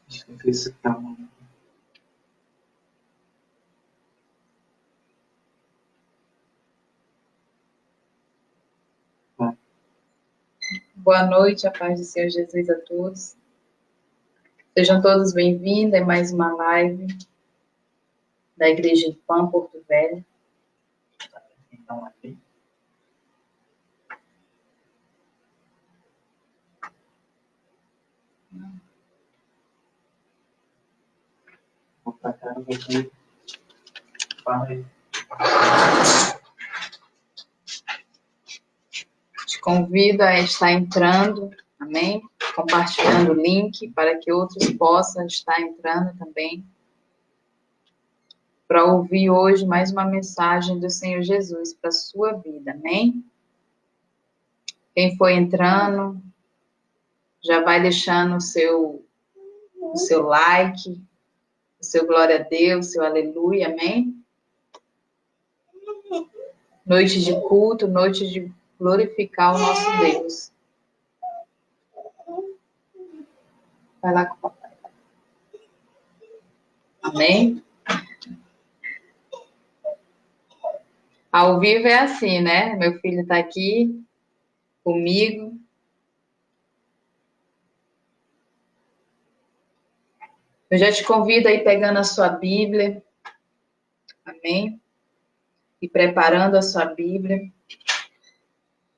Isso que tá bom. Boa noite, a paz do Senhor Jesus a todos. Sejam todos bem-vindos a mais uma live da Igreja de Pão, Porto Velho. Então, aqui. Vou pra cá, você fala aí. Te convido a estar entrando, amém? Compartilhando o link para que outros possam estar entrando também. Para ouvir hoje mais uma mensagem do Senhor Jesus para a sua vida, amém? Quem for entrando, já vai deixando o seu like, o seu glória a Deus, o seu aleluia, amém? Noite de culto, noite de glorificar o nosso Deus. Vai lá com o papai. Amém? Ao vivo é assim, né? Meu filho está aqui comigo. Eu já te convido aí pegando a sua Bíblia. Amém? E preparando a sua Bíblia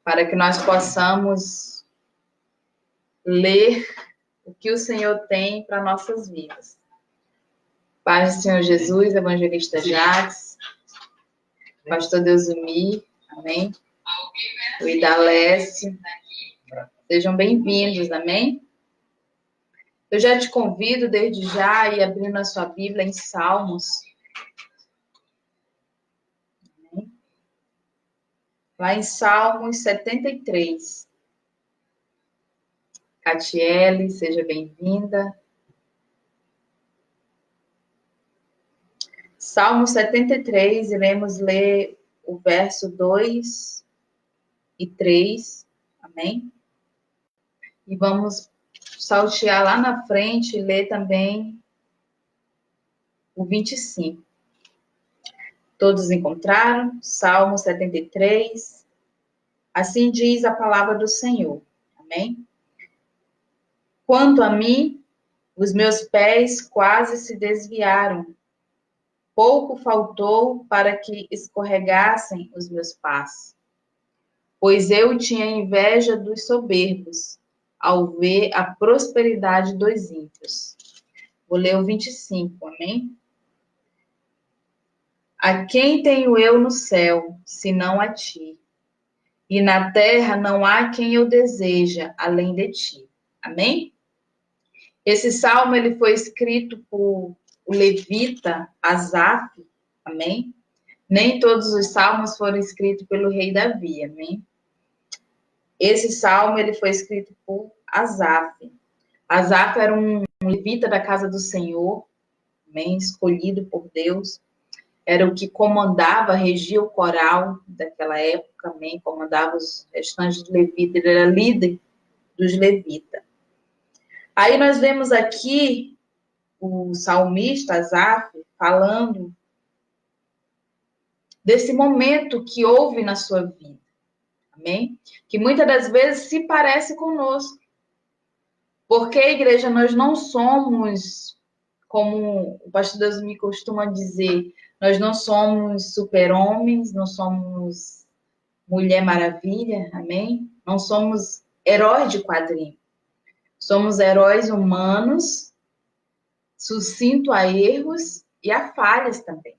para que nós possamos ler o que o Senhor tem para nossas vidas. Paz do Senhor Jesus, Evangelista Jacques, Pastor Deusumir, amém? O Idalécio, sejam bem-vindos, amém? Eu já te convido desde já a ir abrindo a sua Bíblia em Salmos. Amém? Lá em Salmos 73. Catiele, seja bem-vinda. Salmo 73, iremos ler o verso 2 e 3, amém? E vamos saltear lá na frente e ler também o 25. Todos encontraram? Salmo 73. Assim diz a palavra do Senhor, amém? Quanto a mim, os meus pés quase se desviaram. Pouco faltou para que escorregassem os meus passos. Pois eu tinha inveja dos soberbos, ao ver a prosperidade dos ímpios. Vou ler o 25, amém? A quem tenho eu no céu, senão a ti? E na terra não há quem eu deseja, além de ti. Amém? Esse salmo ele foi escrito por o levita Asaf, amém? Nem todos os salmos foram escritos pelo rei Davi, amém? Esse salmo ele foi escrito por Asaf. Asaf era um levita da casa do Senhor, amém? Escolhido por Deus. Era o que comandava, regia o coral daquela época, amém? Comandava os restantes de levita, ele era líder dos levitas. Aí nós vemos aqui o salmista Asaf falando desse momento que houve na sua vida, amém? Que muitas das vezes se parece conosco. Porque, igreja, nós não somos, como o pastor Deus me costuma dizer, nós não somos super-homens, não somos Mulher Maravilha, amém? Não somos heróis de quadrinho. Somos heróis humanos, sucinto a erros e a falhas também.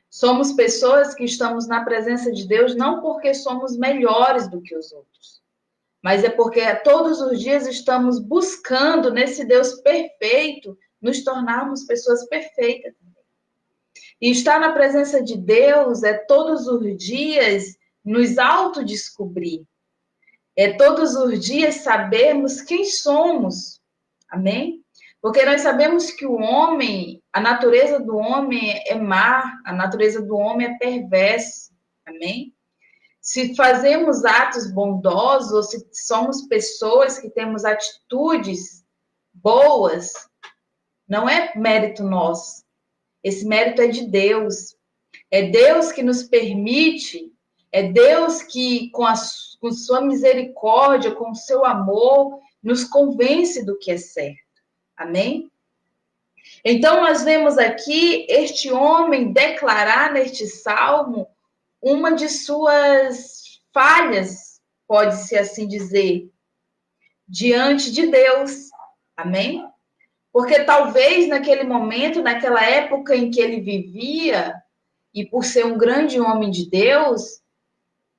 Somos pessoas que estamos na presença de Deus não porque somos melhores do que os outros, mas é porque todos os dias estamos buscando nesse Deus perfeito nos tornarmos pessoas perfeitas também. E estar na presença de Deus é todos os dias nos autodescobrir. É todos os dias sabermos quem somos. Amém? Porque nós sabemos que o homem, a natureza do homem é má, a natureza do homem é perversa. Amém? Se fazemos atos bondosos, ou se somos pessoas que temos atitudes boas, não é mérito nosso. Esse mérito é de Deus. É Deus que nos permite, é Deus que, com sua misericórdia, com o seu amor, nos convence do que é certo. Amém? Então, nós vemos aqui este homem declarar neste salmo uma de suas falhas, pode-se assim dizer, diante de Deus. Amém? Porque talvez naquele momento, naquela época em que ele vivia, e por ser um grande homem de Deus,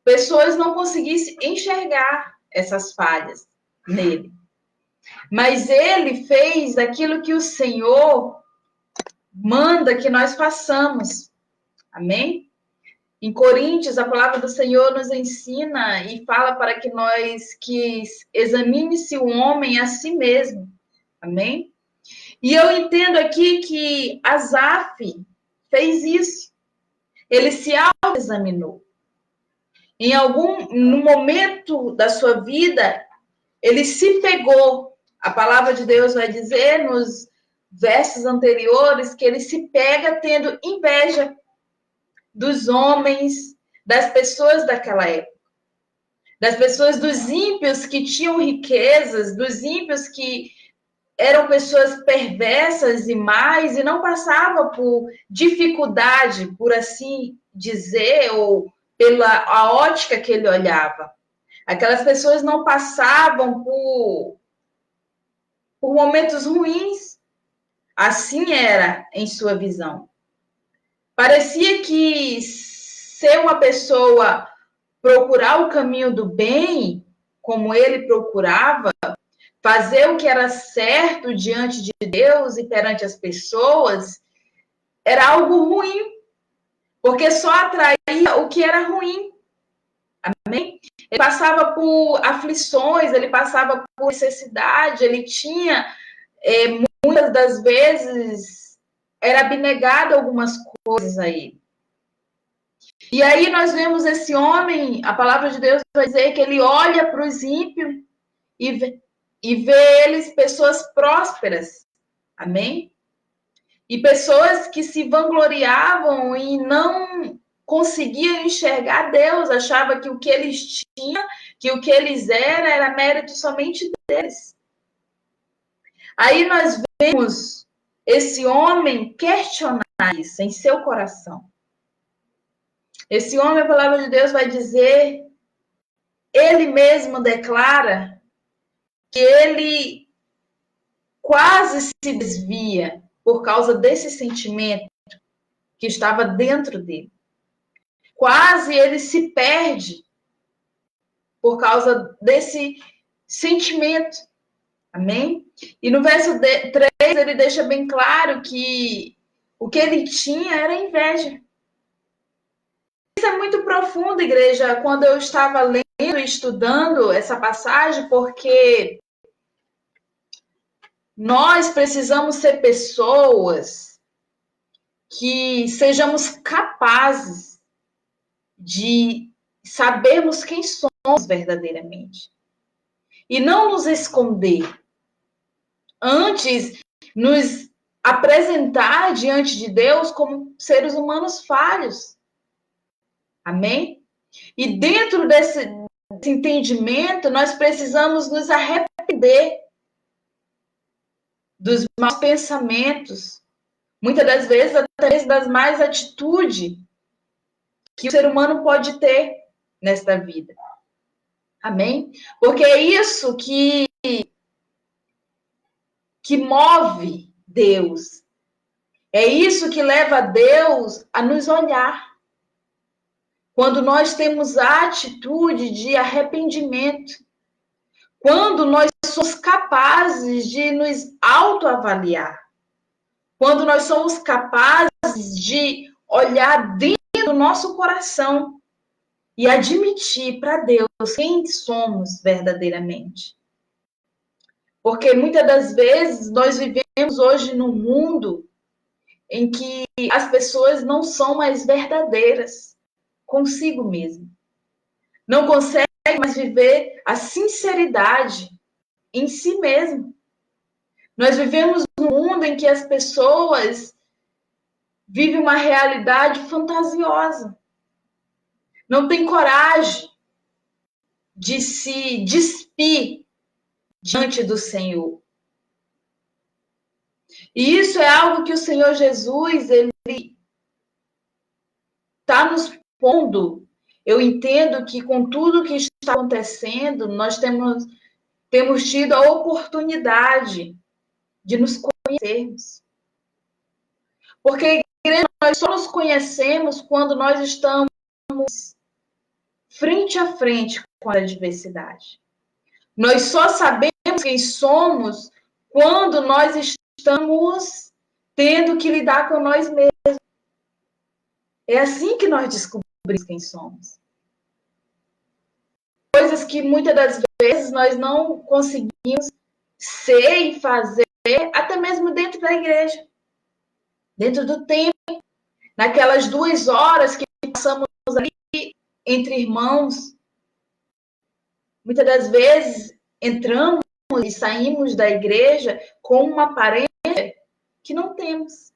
pessoas não conseguissem enxergar essas falhas nele. Mas ele fez aquilo que o Senhor manda que nós façamos. Amém? Em Coríntios, a palavra do Senhor nos ensina e fala para que examine-se o homem a si mesmo. Amém? E eu entendo aqui que Asaf fez isso. Ele se autoexaminou. No momento da sua vida, ele se pegou. A palavra de Deus vai dizer nos versos anteriores que ele se pega tendo inveja dos homens, das pessoas daquela época, das pessoas, dos ímpios que tinham riquezas, dos ímpios que eram pessoas perversas e más e não passavam por dificuldade, por assim dizer, ou pela a ótica que ele olhava. Aquelas pessoas não passavam por momentos ruins. Assim era em sua visão. Parecia que ser uma pessoa procurar o caminho do bem, como ele procurava, fazer o que era certo diante de Deus e perante as pessoas, era algo ruim, porque só atraía o que era ruim. Amém? Ele passava por aflições, ele passava por necessidade, ele tinha, muitas das vezes, era abnegado algumas coisas a ele. E aí nós vemos esse homem, a palavra de Deus vai dizer que ele olha para os ímpios e vê eles pessoas prósperas. Amém? E pessoas que se vangloriavam e não conseguiam enxergar Deus, achava que o que eles tinham, que o que eles eram, era mérito somente deles. Aí nós vemos esse homem questionar isso em seu coração. Esse homem, a palavra de Deus vai dizer, ele mesmo declara que ele quase se desvia por causa desse sentimento que estava dentro dele. Quase ele se perde por causa desse sentimento. Amém? E no verso 3 ele deixa bem claro que o que ele tinha era inveja. Isso é muito profundo, igreja, quando eu estava lendo e estudando essa passagem, porque nós precisamos ser pessoas que sejamos capazes de sabermos quem somos verdadeiramente. E não nos esconder. Antes, nos apresentar diante de Deus como seres humanos falhos. Amém? E dentro desse entendimento, nós precisamos nos arrepender dos maus pensamentos, muitas das vezes até mesmo das más atitudes que o ser humano pode ter nesta vida. Amém? Porque é isso que move Deus. É isso que leva Deus a nos olhar. Quando nós temos a atitude de arrependimento. Quando nós somos capazes de nos autoavaliar. Quando nós somos capazes de olhar dentro do nosso coração e admitir para Deus quem somos verdadeiramente. Porque muitas das vezes nós vivemos hoje num mundo em que as pessoas não são mais verdadeiras consigo mesmo. Não conseguem mais viver a sinceridade em si mesmo. Nós vivemos num mundo em que as pessoas vivem uma realidade fantasiosa. Não tem coragem de se despir diante do Senhor. E isso é algo que o Senhor Jesus, ele está nos pondo. Eu entendo que com tudo que está acontecendo, nós temos tido a oportunidade de nos conhecermos. Porque, igreja, nós só nos conhecemos quando nós estamos frente a frente com a adversidade. Nós só sabemos quem somos quando nós estamos tendo que lidar com nós mesmos. É assim que nós descobrimos quem somos. Coisas que muitas das vezes nós não conseguimos ser e fazer, até mesmo dentro da igreja, dentro do templo, naquelas 2 horas que passamos ali entre irmãos. Muitas das vezes entramos e saímos da igreja com uma aparência que não temos.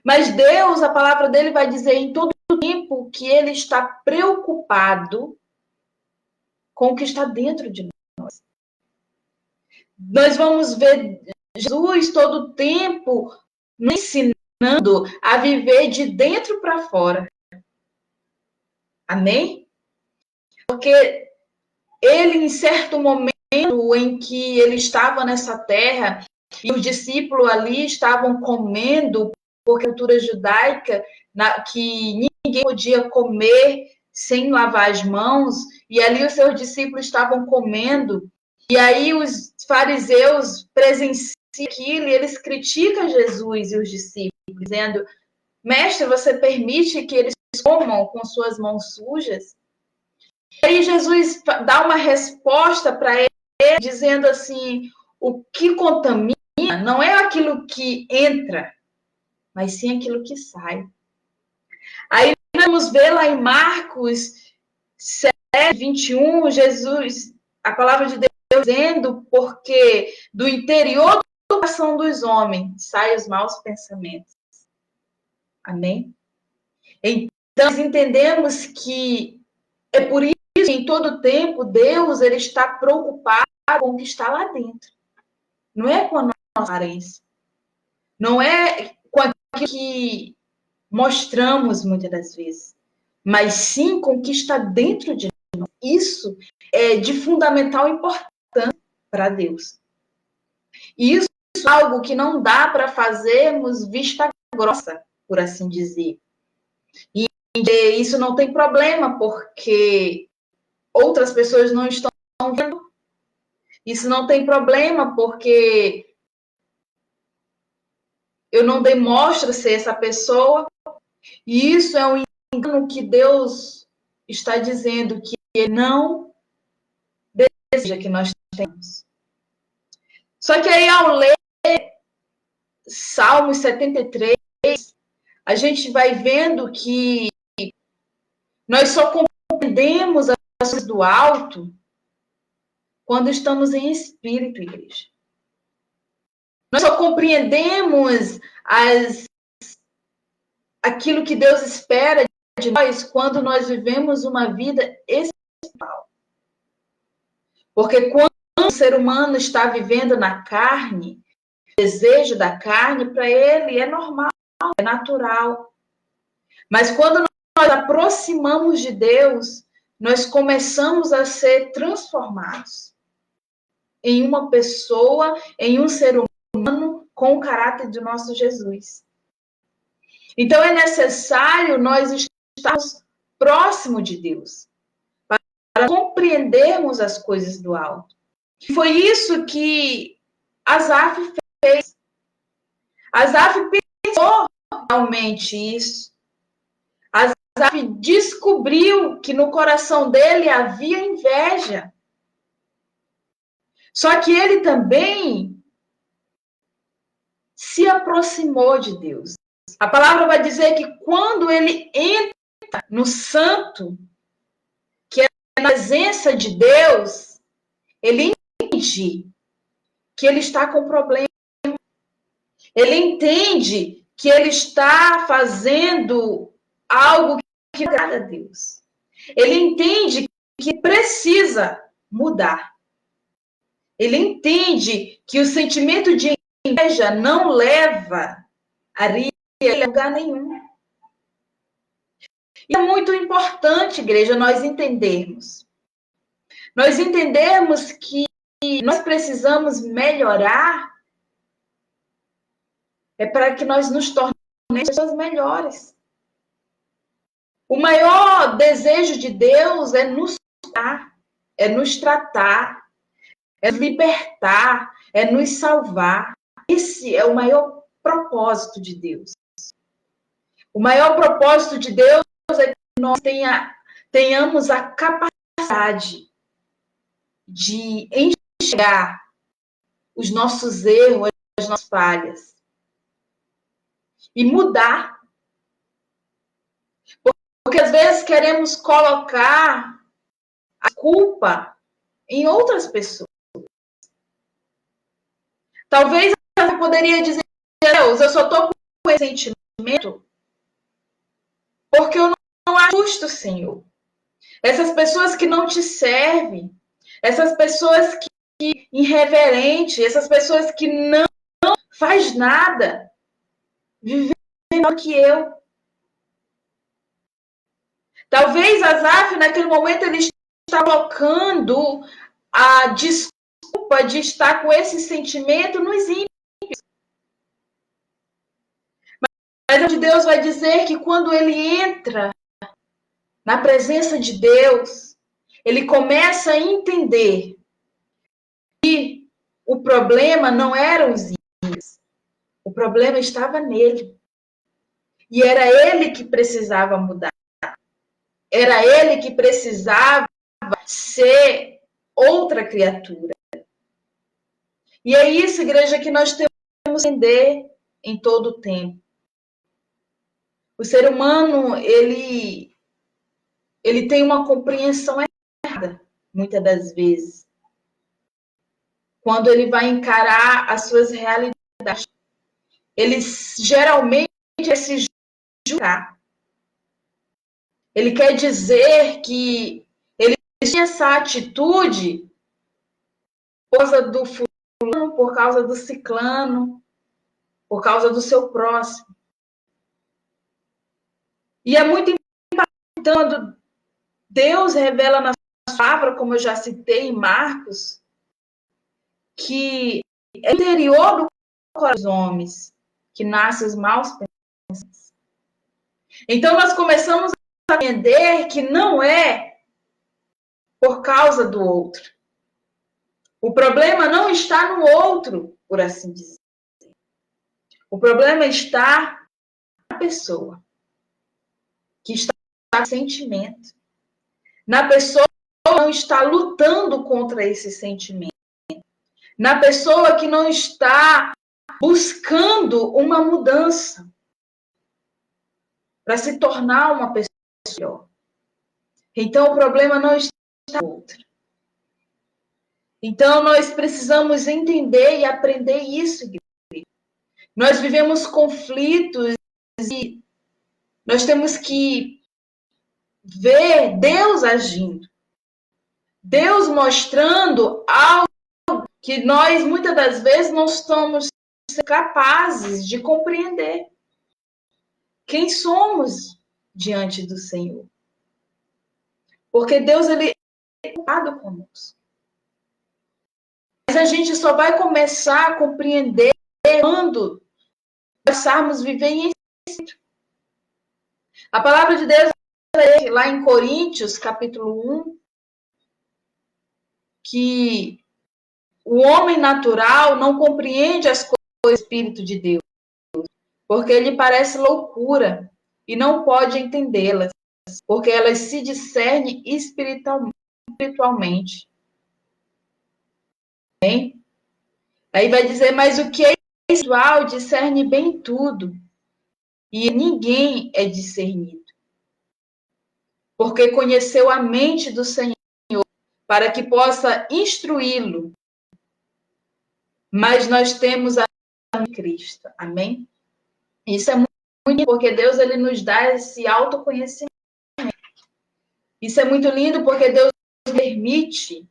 Mas Deus, a palavra dele vai dizer em todo o tempo que ele está preocupado com o que está dentro de nós. Nós vamos ver Jesus todo o tempo nos ensinando a viver de dentro para fora. Amém? Porque ele, em certo momento em que ele estava nessa terra, e os discípulos ali estavam comendo, por cultura judaica, que ninguém podia comer sem lavar as mãos, e ali os seus discípulos estavam comendo, e aí os fariseus presenciam aquilo, e eles criticam Jesus e os discípulos, dizendo: mestre, você permite que eles comam com suas mãos sujas? E aí Jesus dá uma resposta para ele, dizendo assim: o que contamina não é aquilo que entra, mas sim aquilo que sai. Aí nós vamos ver lá em Marcos 7, 21, Jesus, a palavra de Deus dizendo, porque do interior do coração dos homens saem os maus pensamentos. Amém? Então, nós entendemos que é por isso que em todo tempo Deus ele está preocupado com o que está lá dentro. Não é com a nossa aparência. Não é com aquilo que mostramos muitas das vezes, mas sim com o que está dentro de nós. Isso é de fundamental importância para Deus. E isso é algo que não dá para fazermos vista grossa, por assim dizer. E isso não tem problema, porque outras pessoas não estão vendo. Isso não tem problema, porque eu não demonstro ser essa pessoa. E isso é um engano que Deus está dizendo que Ele não deseja que nós tenhamos. Só que aí, ao ler Salmos 73, a gente vai vendo que nós só compreendemos as coisas do alto quando estamos em espírito, igreja. Nós só compreendemos aquilo que Deus espera de nós quando nós vivemos uma vida espiritual. Porque quando o ser humano está vivendo na carne, o desejo da carne, para ele é normal, é natural. Mas quando nós aproximamos de Deus, nós começamos a ser transformados em uma pessoa, em um ser humano com o caráter do nosso Jesus. Então é necessário nós estarmos próximo de Deus para compreendermos as coisas do alto. E foi isso que Asaf fez. Asaf pensou realmente isso. Asaf descobriu que no coração dele havia inveja. Só que ele também se aproximou de Deus. A palavra vai dizer que quando ele entra no santo, que é na presença de Deus, ele entende que ele está com problema. Ele entende que ele está fazendo algo que não agrada a Deus. Ele entende que precisa mudar. Ele entende que o sentimento de inveja não leva a lugar nenhum. E é muito importante, igreja, nós entendermos. Nós entendermos que nós precisamos melhorar para que nós nos tornemos pessoas melhores. O maior desejo de Deus é nos curar, é nos tratar, é nos libertar, é nos salvar. Esse é o maior propósito de Deus. O maior propósito de Deus é que nós tenhamos a capacidade de enxergar os nossos erros, as nossas falhas e mudar. Porque às vezes queremos colocar a culpa em outras pessoas. Talvez eu poderia dizer, Deus, eu só estou com esse sentimento porque eu não acho justo, Senhor. Essas pessoas que não te servem, essas pessoas que irreverentes, essas pessoas que não faz nada, vivem melhor que eu. Talvez Asaf, naquele momento, ele está colocando a desculpa de estar com esse sentimento nos ímpios. Mas Deus vai dizer que quando ele entra na presença de Deus, ele começa a entender que o problema não eram os ímpios, o problema estava nele. E era ele que precisava mudar. Era ele que precisava ser outra criatura. E é isso, igreja, que nós temos que entender em todo o tempo. O ser humano, ele tem uma compreensão errada, muitas das vezes. Quando ele vai encarar as suas realidades, ele geralmente quer se julgar. Ele quer dizer que ele tinha essa atitude por causa do fulano, por causa do ciclano, por causa do seu próximo. E é muito importante quando Deus revela na sua palavra, como eu já citei em Marcos, que é o interior do coração dos homens que nascem os maus pensamentos. Então nós começamos a entender que não é por causa do outro. O problema não está no outro, por assim dizer. O problema está na pessoa que está com sentimento. Na pessoa que não está lutando contra esse sentimento. Na pessoa que não está buscando uma mudança para se tornar uma pessoa melhor. Então, o problema não está no outro. Então, nós precisamos entender e aprender isso, igreja. Nós vivemos conflitos e nós temos que ver Deus agindo. Deus mostrando algo que nós, muitas das vezes, não estamos capazes de compreender. Quem somos diante do Senhor? Porque Deus, ele é preocupado conosco. Mas a gente só vai começar a compreender quando passarmos a viver em Espírito. A palavra de Deus, lá em Coríntios, capítulo 1, que o homem natural não compreende as coisas do Espírito de Deus, porque ele parece loucura e não pode entendê-las, porque elas se discernem espiritualmente. Bem? Aí vai dizer, mas o que é espiritual discerne bem tudo, e ninguém é discernido, porque conheceu a mente do Senhor, para que possa instruí-lo. mas nós temos a Cristo. Amém? Isso é muito porque Deus ele nos dá esse autoconhecimento. Isso é muito lindo porque Deus permite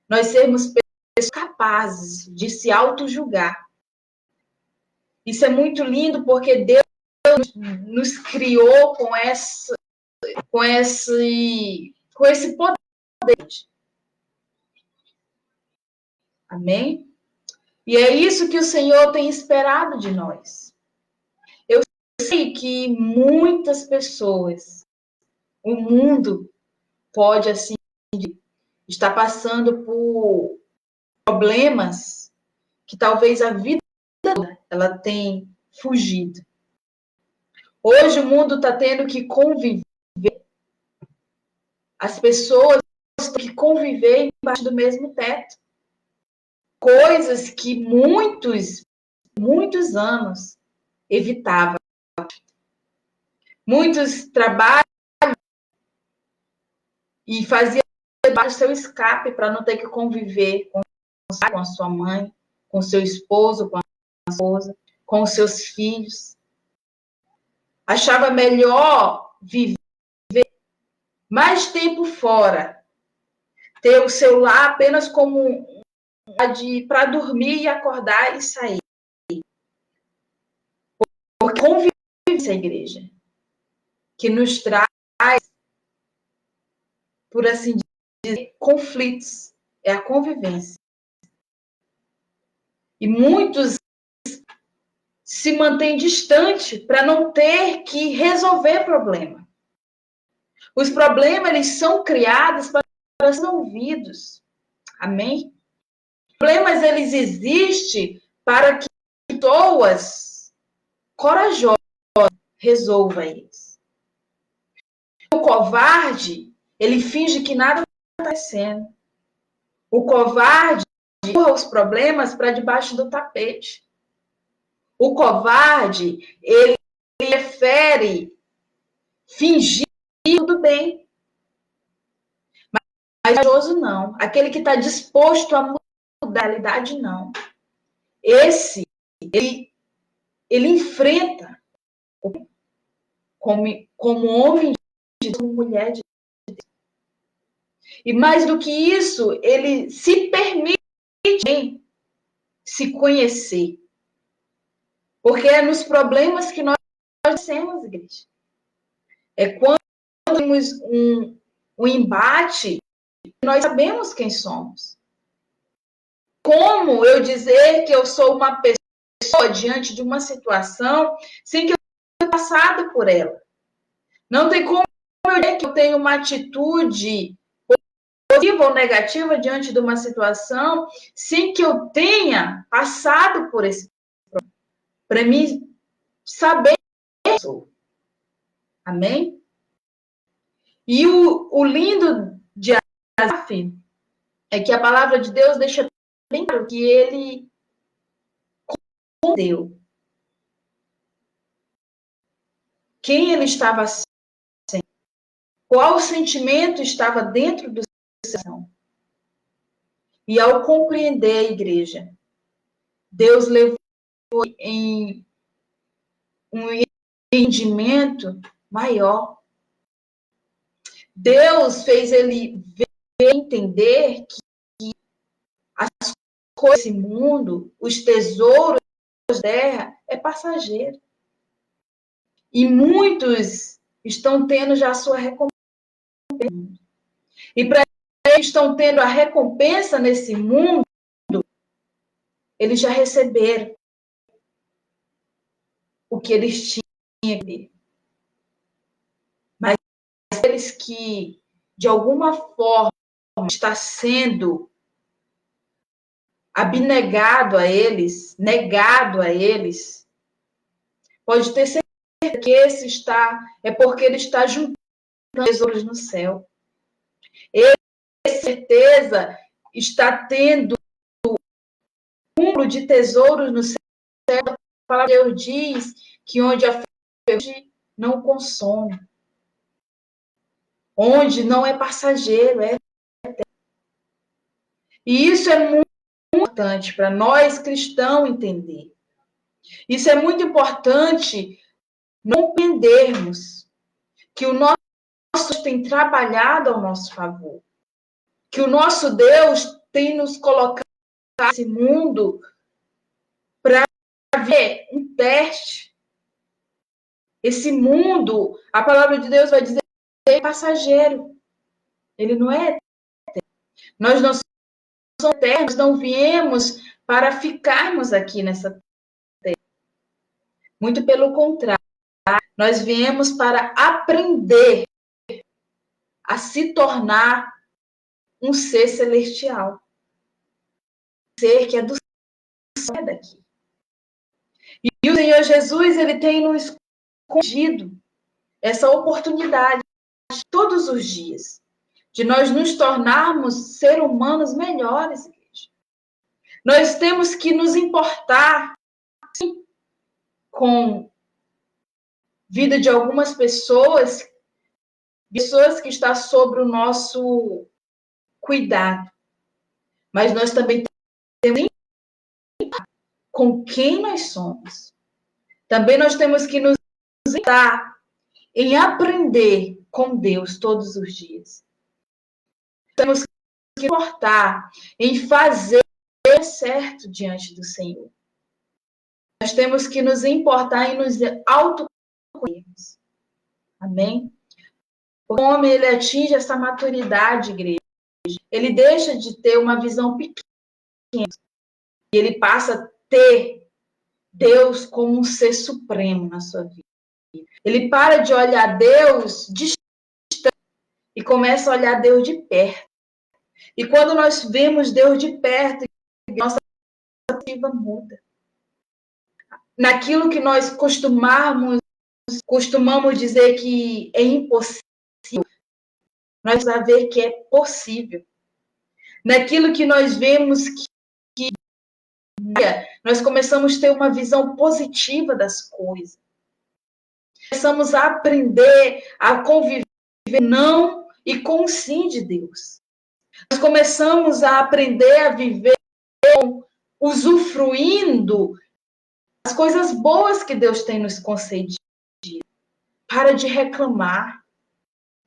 nós sermos pessoas capazes de se auto-julgar. Isso é muito lindo porque Deus nos criou com esse poder. Amém? E é isso que o Senhor tem esperado de nós. Eu sei que muitas pessoas, o mundo pode, assim, estar passando por problemas que talvez a vida toda ela tenha fugido. Hoje o mundo está tendo que conviver. As pessoas têm que conviver embaixo do mesmo teto. Coisas que muitos anos evitavam. Muitos trabalham e faziam debaixo do seu escape para não ter que conviver com a sua mãe, com seu esposo, com a esposa, com os seus filhos. Achava melhor viver mais tempo fora, ter o celular apenas como para dormir e acordar e sair. Porque conviver essa igreja que nos traz, por assim dizer, conflitos, é a convivência. E muitos se mantêm distantes para não ter que resolver problema. Os problemas, eles são criados para ser ouvidos. Amém? Os problemas, eles existem para que pessoas corajosas resolvam eles. O covarde, ele finge que nada está acontecendo. O covarde empurra os problemas para debaixo do tapete. O covarde, ele prefere fingir tudo bem. Mas o corajoso não. Aquele que está disposto a mudar a realidade, não. Esse, ele enfrenta como homem de Deus, como mulher de Deus. E mais do que isso, ele se permite se conhecer. Porque é nos problemas que nós temos, igreja. É quando temos um embate, nós sabemos quem somos. Como eu dizer que eu sou uma pessoa diante de uma situação sem que eu tenha passado por ela? Não tem como eu dizer que eu tenho uma atitude positiva ou negativa diante de uma situação sem que eu tenha passado por esse problema. Para mim saber quem eu sou. Amém? E o lindo de Asaf é que a palavra de Deus deixa bem claro que ele compreendeu quem ele estava sendo, qual sentimento estava dentro do seu coração. E ao compreender a igreja, Deus levou em um entendimento maior. Deus fez ele entender que as coisas desse mundo, os tesouros da terra, é passageiro. E muitos estão tendo já a sua recompensa. E para eles estão tendo a recompensa nesse mundo, eles já receberam o que eles tinham que ter. Mas aqueles que, de alguma forma, está sendo abnegado a eles, negado a eles, pode ter certeza que esse é porque ele está juntando tesouros no céu. Ele, com certeza, está tendo um cúmulo de tesouros no céu. A palavra de Deus diz que onde a ferrugem não consome, onde não é passageiro, é eterno. E isso é muito importante para nós cristãos entender. Isso é muito importante não compreendermos que o nosso Deus tem trabalhado ao nosso favor, que o nosso Deus tem nos colocado nesse mundo para ver um teste. Esse mundo, a palavra de Deus vai dizer, é passageiro. Ele não é eterno. Nós não somos eternos, não viemos para ficarmos aqui nessa terra. Muito pelo contrário, nós viemos para aprender a se tornar um ser celestial. Um ser que é do céu daqui. E o Senhor Jesus, ele tem nos concedido essa oportunidade todos os dias de nós nos tornarmos seres humanos melhores, igreja. Nós temos que nos importar sim, com a vida de algumas pessoas que estão sob o nosso cuidado. Mas nós também temos que importar com quem nós somos. Também nós temos que nos importar em aprender com Deus todos os dias. Temos que importar em fazer o certo diante do Senhor. Nós temos que nos importar em nos autoconhecermos. Amém? O homem, ele atinge essa maturidade, igreja. Ele deixa de ter uma visão pequena. E ele passa a ter Deus como um ser supremo na sua vida. Ele para de olhar Deus distante e começa a olhar Deus de perto. E quando nós vemos Deus de perto, nossa perspectiva muda. Naquilo que nós costumamos dizer que é impossível, nós vamos ver que é possível. Naquilo que nós vemos que nós começamos a ter uma visão positiva das coisas. Começamos a aprender a conviver não e com o sim de Deus. Nós começamos a aprender a viver usufruindo as coisas boas que Deus tem nos concedido. Para de reclamar,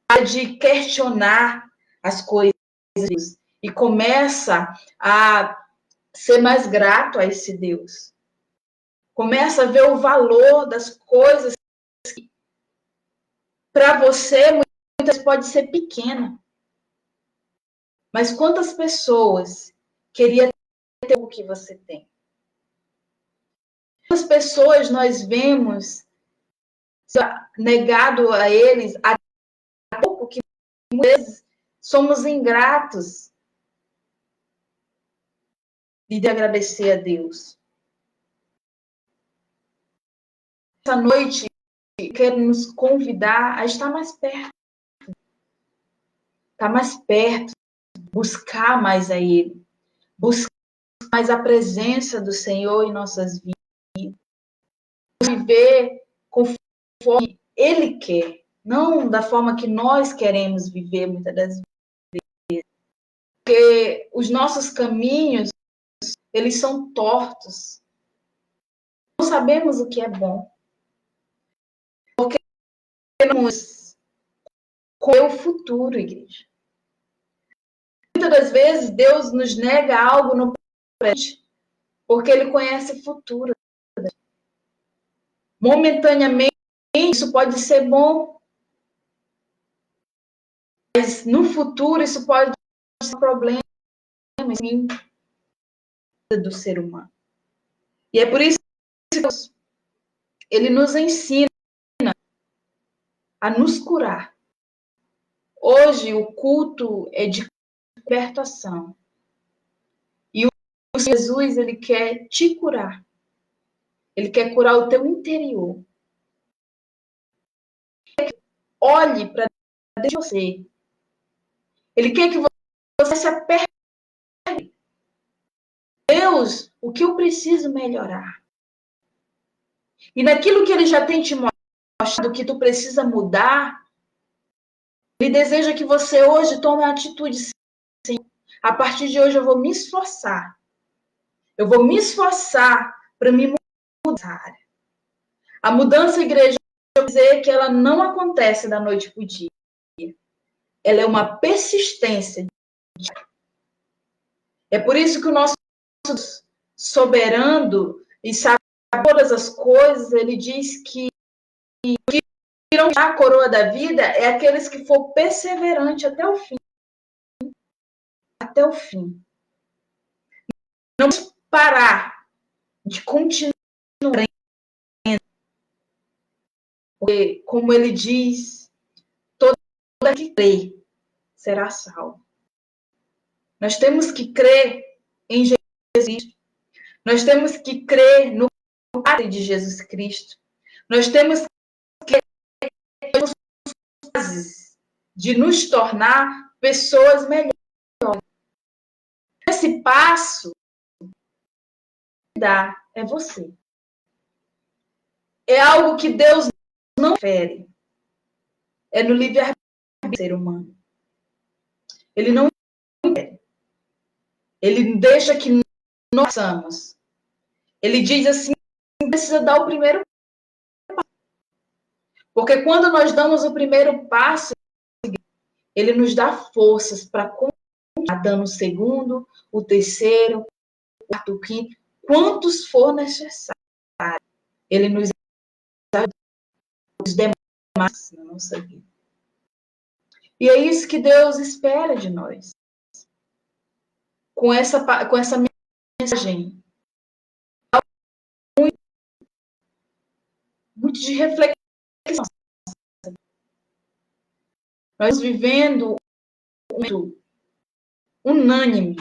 para de questionar as coisas e começa a ser mais grato a esse Deus. Começa a ver o valor das coisas que para você muitas vezes pode ser pequena. Mas quantas pessoas queriam ter o que você tem? Quantas pessoas nós vemos negado a eles a pouco que muitas vezes somos ingratos de agradecer a Deus. Essa noite, quero nos convidar a estar mais perto. Estar mais perto, buscar mais a Ele. Buscar mais a presença do Senhor em nossas vidas. Viver conforme Ele quer. Não da forma que nós queremos viver, muitas das vezes. Porque os nossos caminhos, eles são tortos. Não sabemos o que é bom. Porque queremos colher o futuro, igreja. Muitas das vezes, Deus nos nega algo no presente, porque Ele conhece o futuro. Momentaneamente, isso pode ser bom. Mas no futuro, isso pode ser um problema do ser humano. E é por isso que Deus, Ele nos ensina a nos curar. Hoje, o culto é de libertação. E o Senhor Jesus, Ele quer te curar. Ele quer curar o teu interior. Olhe para dentro de você. Ele quer que você se aperte. Deus, o que eu preciso melhorar? E naquilo que Ele já tem te mostrado que tu precisa mudar, Ele deseja que você hoje tome a atitude. Sim, a partir de hoje eu vou me esforçar Eu vou me esforçar para me mudar nessa área. A mudança, igreja, eu vou dizer que ela não acontece da noite para o dia. Ela é uma persistência. É por isso que o nosso soberano e sabe todas as coisas, ele diz que irão a coroa da vida é aqueles que for perseverante até o fim. Até o fim. Não parar de continuar. Porque, como ele diz, todo que crê será salvo. Nós temos que crer em Jesus Cristo. Nós temos que crer no Pai de Jesus Cristo. Nós temos que de nos tornar pessoas melhores. Esse passo dá é você. É algo que Deus não fere. É no livre-arbítrio do ser humano. Ele não fere. Ele deixa que nós façamos. Ele diz assim, precisa dar o primeiro passo. Porque quando nós damos o primeiro passo, ele nos dá forças para continuar dando o segundo, o terceiro, o quarto, o quinto, quantos for necessário. Ele nos dá os demais na nossa vida. E é isso que Deus espera de nós. Com essa mensagem, muito de reflexão. Nós vivendo muito unânime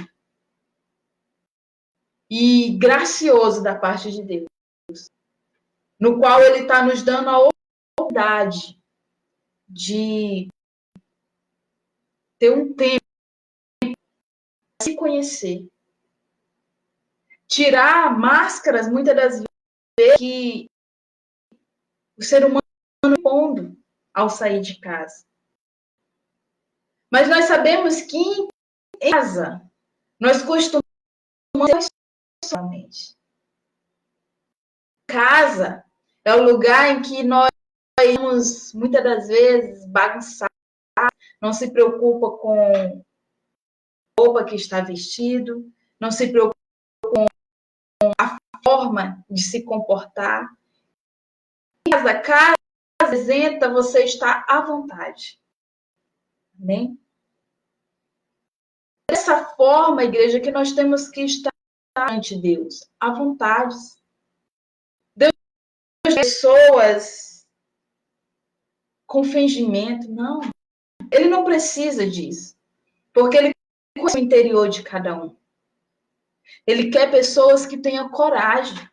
e gracioso da parte de Deus, no qual Ele está nos dando a oportunidade de ter um tempo para se conhecer, tirar máscaras, muitas das vezes, que o ser humano está pondo ao sair de casa. Mas nós sabemos que em casa nós costumamos somente. Casa é o lugar em que nós vamos, muitas das vezes, bagunçar, não se preocupa com a roupa que está vestido, não se preocupa com a forma de se comportar. Em casa isenta, você está à vontade. Amém? Dessa forma, igreja, que nós temos que estar ante Deus, à vontade. Deus não é pessoas com fingimento, não. Ele não precisa disso, porque ele conhece o interior de cada um. Ele quer pessoas que tenham coragem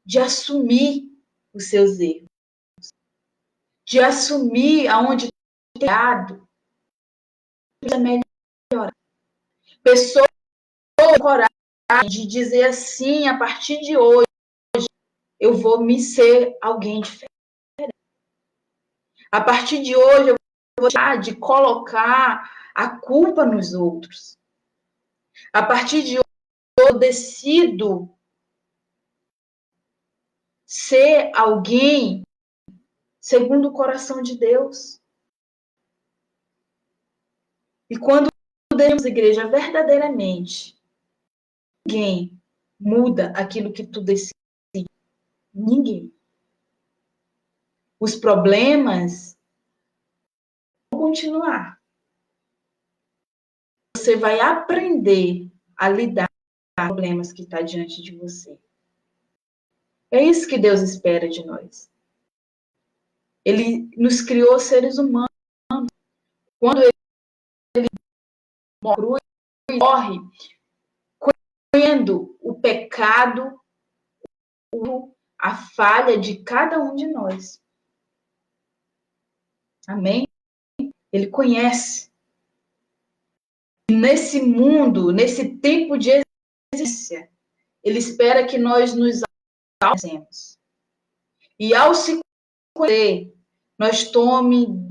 de assumir os seus erros, de assumir aonde tem errado, é melhor. Pessoas com coragem de dizer assim, a partir de hoje, eu vou me ser alguém diferente. A partir de hoje, eu vou deixar de colocar a culpa nos outros. A partir de hoje, eu decido ser alguém segundo o coração de Deus. E quando podemos, igreja, verdadeiramente, ninguém muda aquilo que tu decide. Ninguém. Os problemas vão continuar. Você vai aprender a lidar com os problemas que estão diante de você. É isso que Deus espera de nós. Ele nos criou seres humanos. Quando ele morre, conhecendo o pecado, a falha de cada um de nós. Amém? Ele conhece. E nesse mundo, nesse tempo de existência, ele espera que nós nos alcemos. E ao se conhecer, nós tome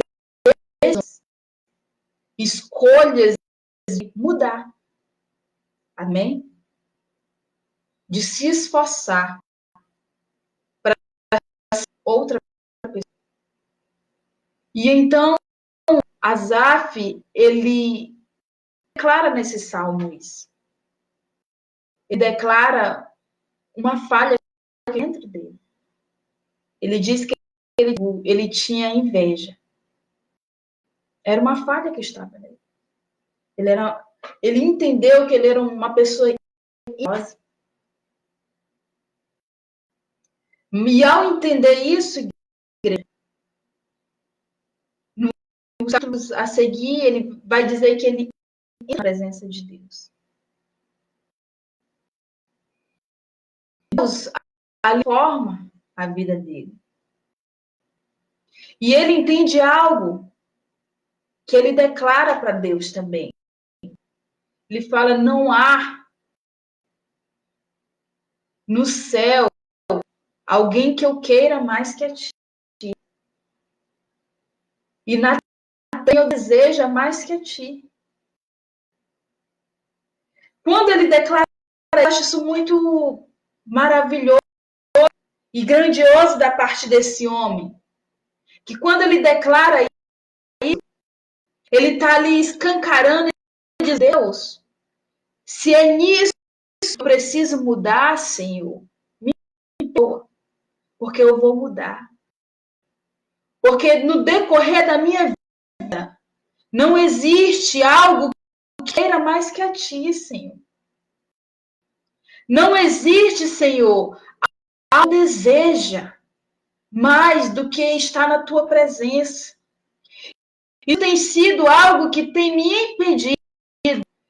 escolhas de mudar. Amém? de se esforçar para outra pessoa. E então, Asaf, ele declara nesse salmo isso. Ele declara uma falha dentro dele. Ele diz que ele tinha inveja. Era uma falha que estava nele. Ele entendeu que ele era uma pessoa invejosa. E ao entender isso, nos capítulos a seguir, ele vai dizer que ele entra na presença de Deus. Deus ali forma a vida dele. E ele entende algo que ele declara para Deus também. Ele fala: não há no céu alguém que eu queira mais que a ti. E na terra eu desejo mais que a ti. Quando ele declara, eu acho isso muito maravilhoso e grandioso da parte desse homem. Que quando ele declara isso, ele está ali escancarando e diz: Deus, se é nisso que eu preciso mudar, Senhor, me perdoa, porque eu vou mudar. Porque no decorrer da minha vida, não existe algo que queira mais que a ti, Senhor. Não existe, Senhor, algo que deseja mais do que estar na tua presença. Isso tem sido algo que tem me impedido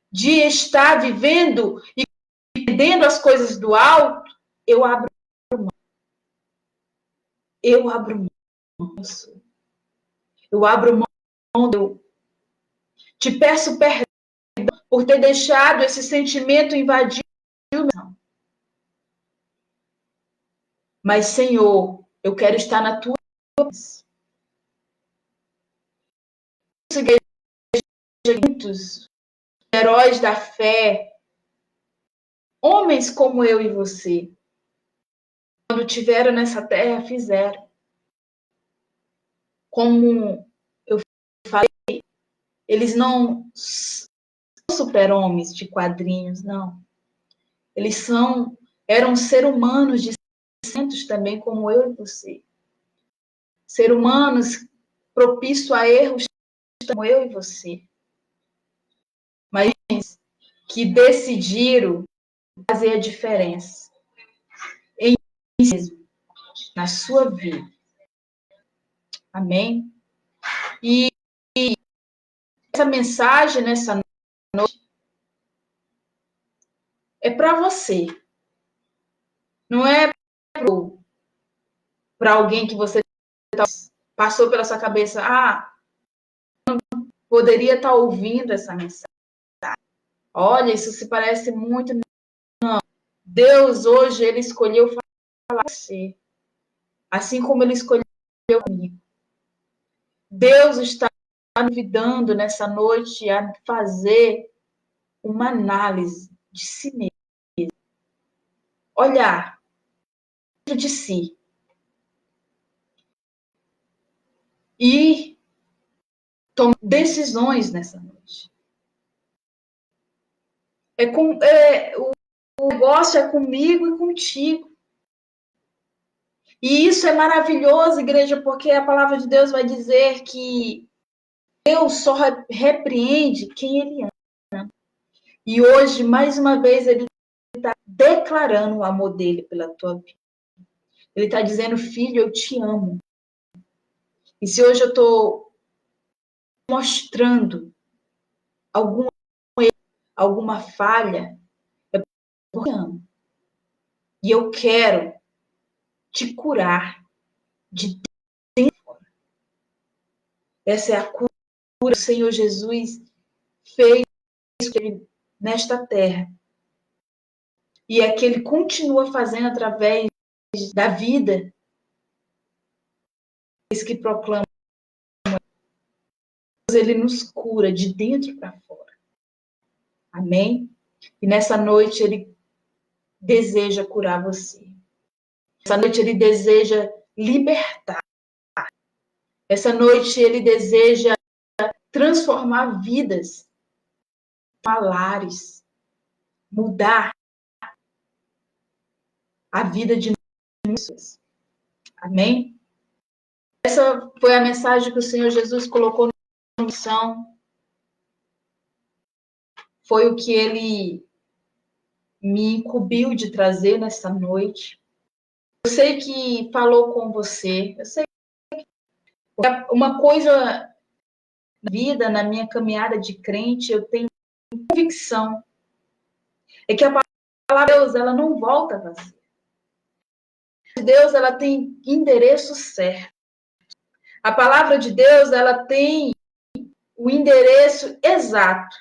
de estar vivendo e perdendo as coisas do alto. Eu abro mão. Eu abro mão. Eu abro mão. Eu te peço perdão por ter deixado esse sentimento invadir. Mas, Senhor, eu quero estar na tua presença. Muitos heróis da fé, homens como eu e você, quando tiveram nessa terra, fizeram. Como eu falei, eles não são super-homens de quadrinhos, não. Eles eram seres humanos de sentimentos também, como eu e você. Seres humanos propícios a erros, como eu e você. Mas que decidiram fazer a diferença em si mesmo, na sua vida. Amém? E essa mensagem nessa noite é para você. Não é para alguém que você passou pela sua cabeça, poderia estar ouvindo essa mensagem. Olha, isso se parece muito. Não. Deus hoje, ele escolheu falar com você. Assim como ele escolheu comigo. Deus está convidando nessa noite a fazer uma análise de si mesmo. Olhar dentro de si. E tomar decisões nessa noite. O negócio é comigo e contigo. E isso é maravilhoso, igreja, porque a palavra de Deus vai dizer que Deus só repreende quem Ele ama. E hoje, mais uma vez, Ele está declarando o amor dele pela tua vida. Ele está dizendo, filho, eu te amo. E se hoje eu estou mostrando alguma falha, é porque eu amo. E eu quero te curar de dentro. Essa é a cura que o Senhor Jesus fez nesta terra. E é que Ele continua fazendo através da vida que proclama. Ele nos cura de dentro para fora. Amém? E nessa noite Ele deseja curar você. Essa noite ele deseja libertar. Essa noite ele deseja transformar vidas, lares, mudar a vida de pessoas. Amém? Essa foi a mensagem que o Senhor Jesus colocou na missão. Foi o que ele me incumbiu de trazer nessa noite. Eu sei que falou com você. Eu sei que uma coisa na vida, na minha caminhada de crente, eu tenho convicção. É que a palavra de Deus, ela não volta vazia. A palavra de Deus, ela tem endereço certo. A palavra de Deus, ela tem o endereço exato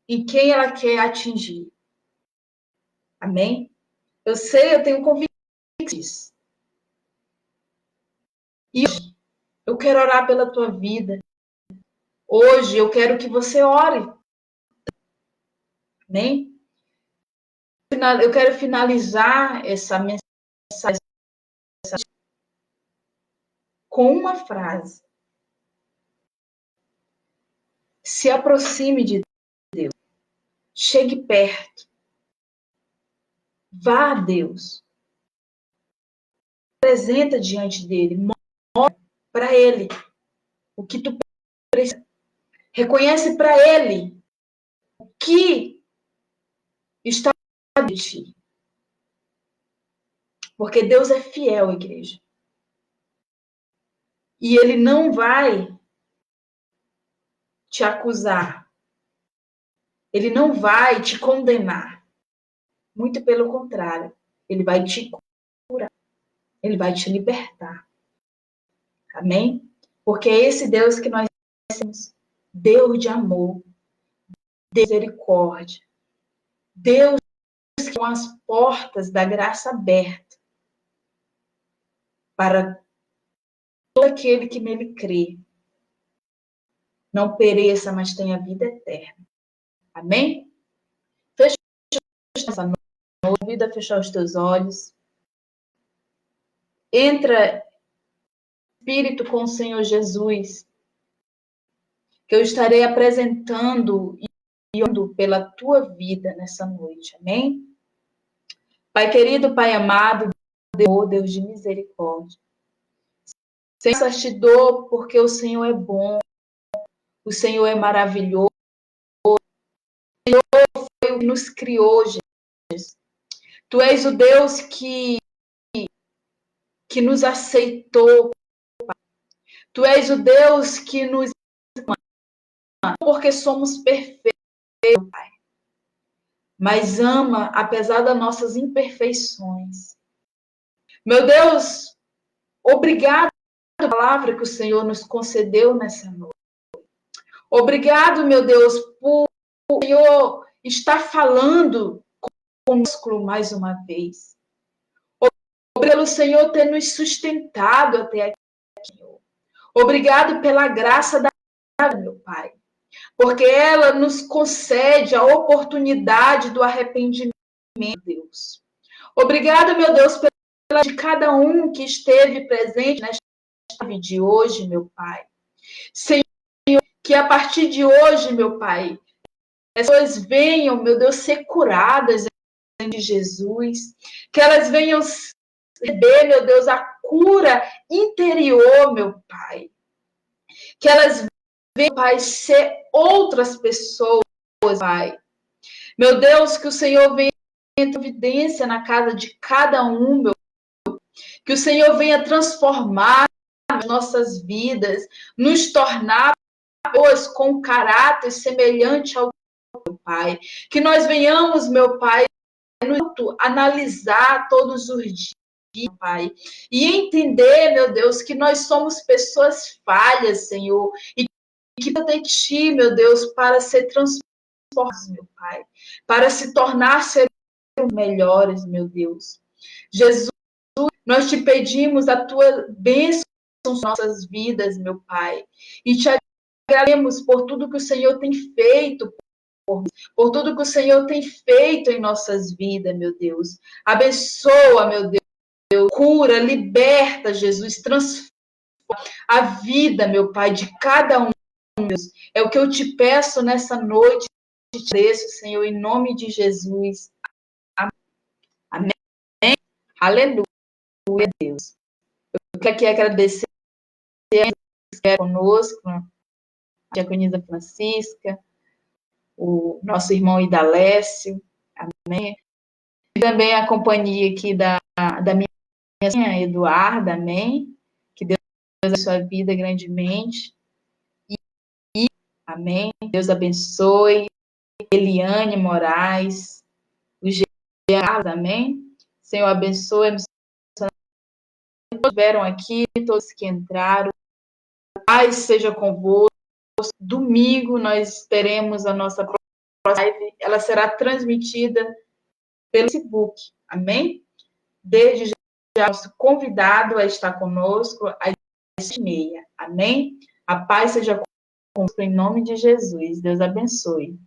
em quem ela quer atingir. Amém? Eu sei, eu tenho convicção disso. E hoje, eu quero orar pela tua vida. Hoje, eu quero que você ore. Amém? Eu quero finalizar essa mensagem com uma frase. Se aproxime de Deus. Chegue perto. Vá a Deus. Apresenta diante dele. Mostra para ele o que tu precisa. Reconhece para ele o que está de ti. Porque Deus é fiel, igreja. E ele não vai te acusar. Ele não vai te condenar. Muito pelo contrário. Ele vai te curar. Ele vai te libertar. Amém? Porque é esse Deus que nós temos. Deus de amor. Deus de misericórdia. Deus com as portas da graça abertas para todo aquele que nele crê. Não pereça, mas tenha vida eterna. Amém? Fecha essa noite, convida a fechar os teus olhos. Entra Espírito com o Senhor Jesus, que eu estarei apresentando e orando pela tua vida nessa noite. Amém? Pai querido, Pai amado, Deus de misericórdia. Senhor, te dou porque o Senhor é bom, o Senhor é maravilhoso, o Senhor foi o que nos criou, Jesus. Tu és o Deus que nos aceitou, Pai. Tu és o Deus que nos ama, não porque somos perfeitos, Pai, mas ama apesar das nossas imperfeições. Meu Deus, obrigado pela palavra que o Senhor nos concedeu nessa noite. Obrigado, meu Deus, por o Senhor estar falando conosco mais uma vez. Obrigado pelo Senhor ter nos sustentado até aqui, Senhor. Obrigado pela graça da vida, meu Pai, porque ela nos concede a oportunidade do arrependimento, Deus. Obrigado, meu Deus, pela de cada um que esteve presente nesta live de hoje, meu Pai. Senhor, que a partir de hoje, meu Pai, as pessoas venham, meu Deus, ser curadas em nome de Jesus, que elas venham receber, meu Deus, a cura interior, meu Pai, que elas venham, Pai, ser outras pessoas, Pai. Meu Deus, que o Senhor venha em providência na casa de cada um, meu Deus, que o Senhor venha transformar as nossas vidas, nos tornar pessoas com caráter semelhante ao teu, Pai. Que nós venhamos, meu Pai, analisar todos os dias, Pai, e entender, meu Deus, que nós somos pessoas falhas, Senhor, e que tem ti, meu Deus, para ser transformados, meu Pai, para se tornar seres melhores, meu Deus. Jesus, nós te pedimos a tua bênção nas nossas vidas, meu Pai, e te agradecemos por tudo que o Senhor tem feito por tudo que o Senhor tem feito em nossas vidas, meu Deus. Abençoa, meu Deus, cura, liberta, Jesus, transforma a vida, meu Pai, de cada um, Deus. É o que eu te peço nessa noite, te agradeço, Senhor, em nome de Jesus. Amém. Aleluia, Deus. Eu quero aqui agradecer que é conosco, a Diaconisa Francisca, o nosso irmão Idalécio, amém. E também a companhia aqui da minha Eduarda, amém. Que Deus abençoe a sua vida grandemente. Amém. Deus abençoe. Eliane Moraes, o Gerardo, amém. Senhor abençoe. Todos que estiveram aqui, todos que entraram. Paz seja convosco. Domingo nós teremos a nossa live. Ela será transmitida pelo Facebook, amém? Desde já, nosso convidado a estar conosco às 7h30, amém? A paz seja conosco em nome de Jesus. Deus abençoe.